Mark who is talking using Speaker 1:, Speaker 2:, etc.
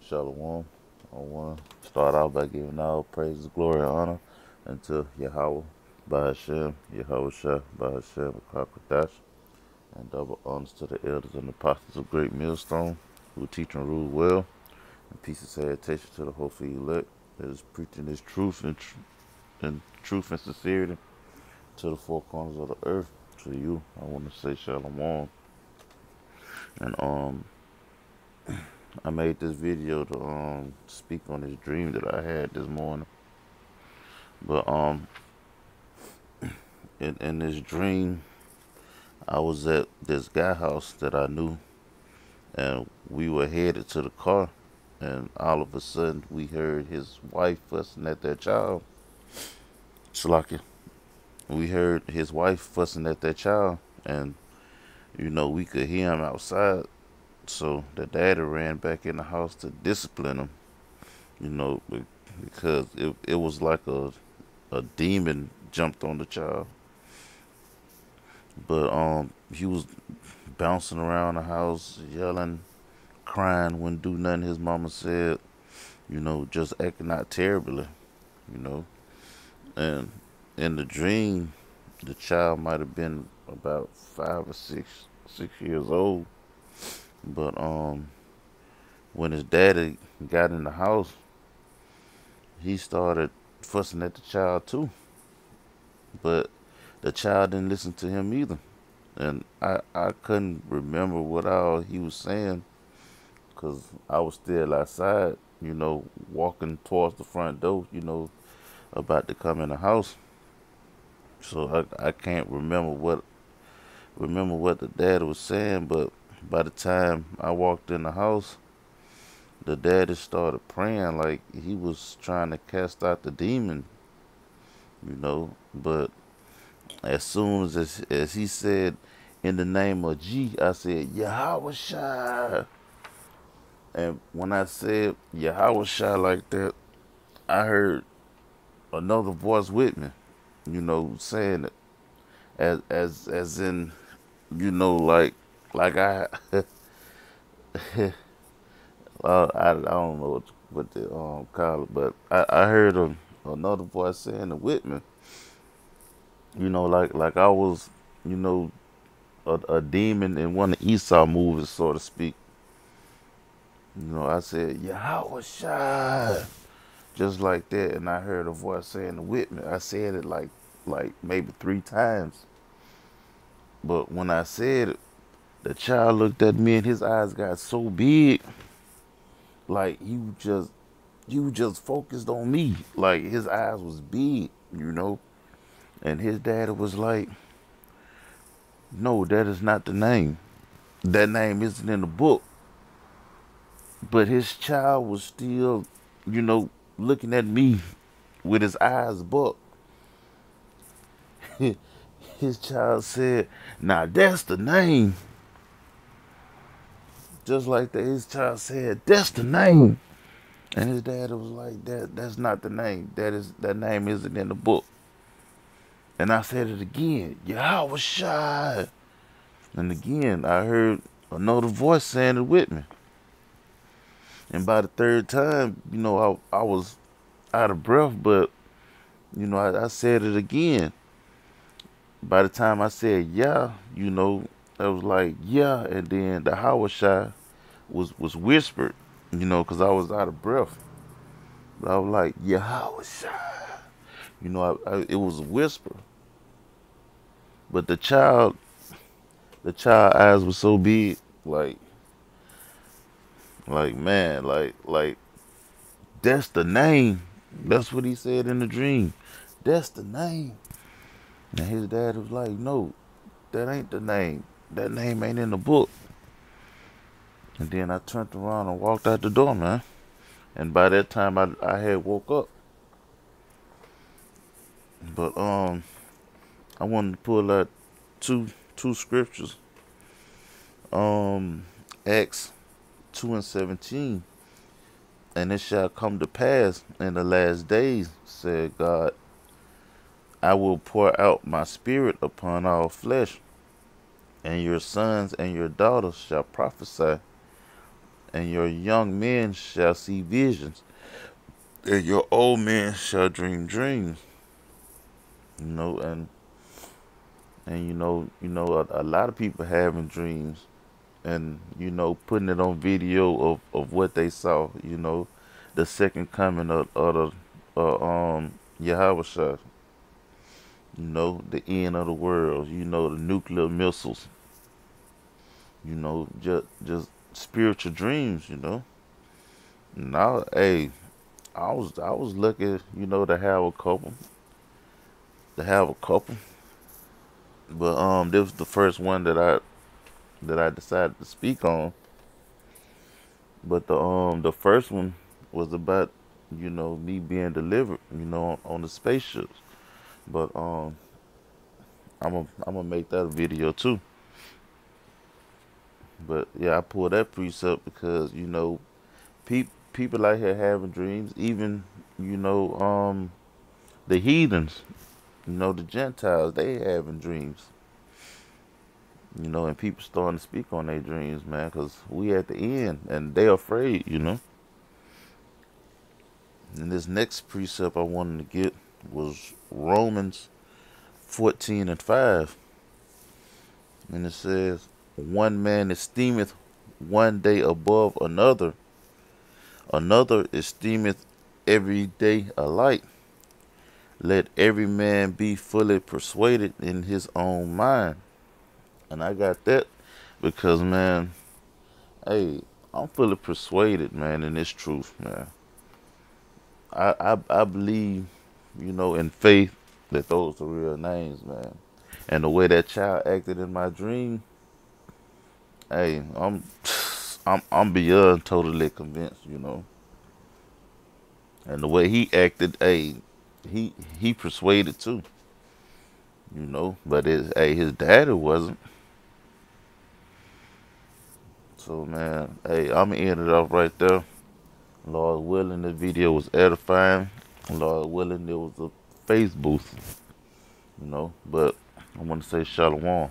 Speaker 1: Shalom. I want to start out by giving all praise, glory, and honor unto Yahweh, Bahashem, Yahweh Shah, Bahashem, Kakwadash, and double honors to the elders and apostles of Great Millstone, who teach and rule well, and peace and salutation to the whole elect that is preaching this truth and truth and sincerity to the four corners of the earth. To you, I want to say Shalom. And I made this video to speak on this dream that I had this morning. But in this dream, I was at this guy house that I knew, and we were headed to the car, and all of a sudden we heard his wife fussing at their child. Slacky. We heard his wife fussing at their child, and we could hear him outside. So the daddy ran back in the house to discipline him, because it was like a demon jumped on the child. But he was bouncing around the house, yelling, crying, wouldn't do nothing his mama said, just acting out terribly, you know. And in the dream, the child might have been about 5 or 6 years old. But when his daddy got in the house, he started fussing at the child too. But the child didn't listen to him either. And I couldn't remember what all he was saying because I was still outside, walking towards the front door, about to come in the house. So I can't remember what the dad was saying, but by the time I walked in the house, the daddy started praying like he was trying to cast out the demon, But as soon as he said, in the name of G, I said, Yahweh Shai. And when I said Yahweh Shai like that, I heard another voice with me, saying it as in, like I I don't know what they call it, but I heard another voice saying it with me, like I was, a demon in one of Esau movies, so to speak. I said, Yahweh Shai, just like that, and I heard a voice saying it with me. I said it like maybe 3 times, but when I said it, the child looked at me and his eyes got so big, like he was just focused on me, like his eyes was big, and his daddy was like, no, that is not the name. That name isn't in the book. But his child was still, looking at me with his eyes bucked. His child said, now that's the name. Just like that, his child said, that's the name. And his dad was like, that's not the name. That name isn't in the book. And I said it again, Yahweh Shai. And again, I heard another voice saying it with me. And by the third time, I was out of breath, but, I said it again. By the time I said, yeah, I was like, yeah. And then the Hawashai was whispered, because I was out of breath. But I was like, yeah, Hawashai. It was a whisper. But the child eyes were so big, man, like that's the name. That's what he said in the dream. That's the name. And his dad was like, no, that ain't the name. That name ain't in the book. And then I turned around and walked out the door, man. And by that time, I had woke up. But I wanted to pull out two scriptures. Acts 2:17. And it shall come to pass in the last days, said God, I will pour out my spirit upon all flesh, and your sons and your daughters shall prophesy, And your young men shall see visions, and your old men shall dream dreams. You know, and a lot of people having dreams, and putting it on video of what they saw. The second coming of the Yahweh Shah. The end of the world. The nuclear missiles. Just spiritual dreams. Now, hey, I was lucky, to have a couple. But this was the first one that I decided to speak on. But the first one was about me being delivered, on the spaceships. But I'm gonna make that a video too. But yeah, I pulled that precept because people out here having dreams, even you know the heathens, the Gentiles, they having dreams. And people starting to speak on their dreams, man, because we at the end and they afraid. And this next precept I wanted to get was Romans 14:5. And it says, one man esteemeth one day above another, another esteemeth every day alike. Let every man be fully persuaded in his own mind. And I got that because, man, hey, I'm fully persuaded, man, in this truth, man. I believe, in faith that those are real names, man. And the way that child acted in my dream, hey, I'm beyond totally convinced. And the way he acted, hey, he persuaded too. But his daddy wasn't. So man, hey, I'm gonna end it off right there. Lord willing, the video was edifying. Lord willing, there was a face boost. But I want to say shalom.